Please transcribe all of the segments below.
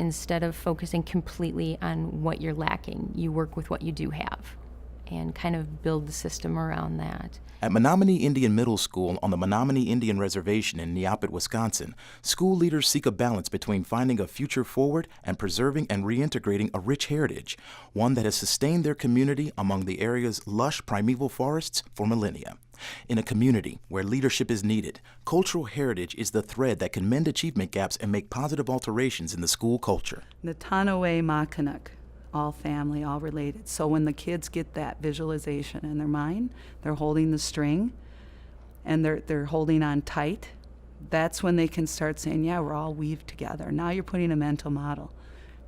instead of focusing completely on what you're lacking. You work with what you do have and kind of build the system around that. At Menominee Indian Middle School on the Menominee Indian Reservation in Neopet, Wisconsin, school leaders seek a balance between finding a future forward and preserving and reintegrating a rich heritage, one that has sustained their community among the area's lush primeval forests for millennia. In a community where leadership is needed, cultural heritage is the thread that can mend achievement gaps and make positive alterations in the school culture. Natanawe Makanuk. All family, all related. So when the kids get that visualization in their mind, they're holding the string and they're holding on tight, that's when they can start saying, yeah, we're all weaved together. Now you're putting a mental model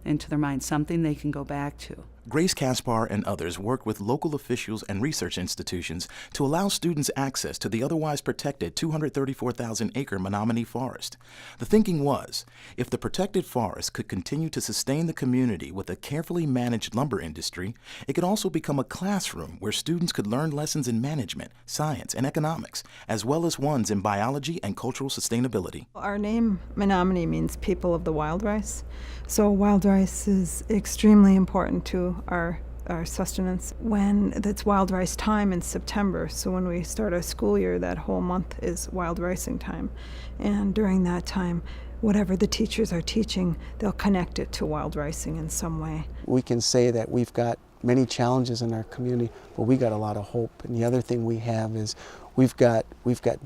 into their mind, something they can go back to. Grace Caspar and others work with local officials and research institutions to allow students access to the otherwise protected 234,000-acre Menominee Forest. The thinking was, if the protected forest could continue to sustain the community with a carefully managed lumber industry, it could also become a classroom where students could learn lessons in management, science, and economics, as well as ones in biology and cultural sustainability. Our name, Menominee, means people of the wild rice. So wild rice is extremely important to our sustenance. When it's wild rice time in September, so when we start our school year, that whole month is wild ricing time. And during that time, whatever the teachers are teaching, they'll connect it to wild ricing in some way. We can say that we've got many challenges in our community, but we got a lot of hope. And the other thing we have is we've got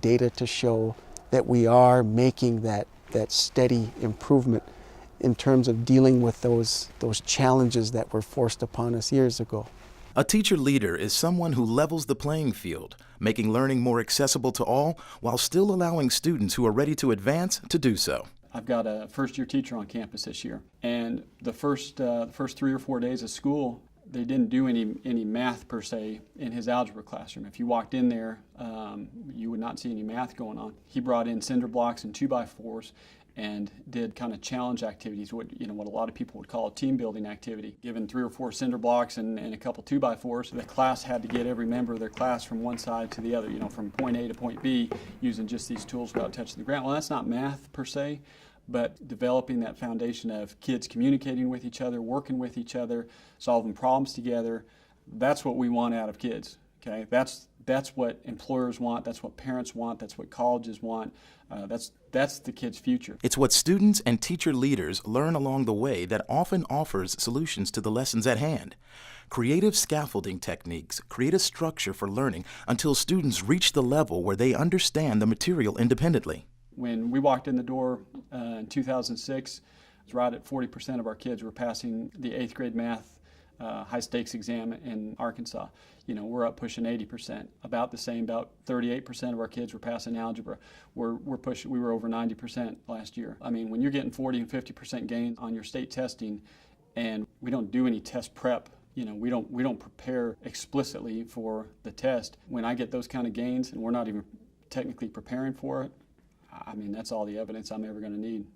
data to show that we are making that steady improvement in terms of dealing with those challenges that were forced upon us years ago. A teacher leader is someone who levels the playing field, making learning more accessible to all while still allowing students who are ready to advance to do so. I've got a first-year teacher on campus this year, and the first 3 or 4 days of school, they didn't do any math per se in his algebra classroom. If you walked in there, you would not see any math going on. He brought in cinder blocks and 2x4s and did kind of challenge activities, what a lot of people would call a team building activity. Given 3 or 4 cinder blocks and a couple 2x4s, the class had to get every member of their class from one side to the other, from point A to point B, using just these tools without touching the ground. Well, that's not math per se, but developing that foundation of kids communicating with each other, working with each other, solving problems together, that's what we want out of kids. Okay, that's what employers want, that's what parents want, that's what colleges want, that's the kids' future. It's what students and teacher leaders learn along the way that often offers solutions to the lessons at hand. Creative scaffolding techniques create a structure for learning until students reach the level where they understand the material independently. When we walked in the door in 2006, it was right at 40% of our kids were passing the 8th grade math high stakes exam in Arkansas. We're up pushing 80%, about the same, about 38% of our kids were passing algebra. We were over 90% last year. I mean, when you're getting 40 and 50% gains on your state testing, and we don't do any test prep, we don't prepare explicitly for the test. When I get those kind of gains and we're not even technically preparing for it, I mean, that's all the evidence I'm ever going to need.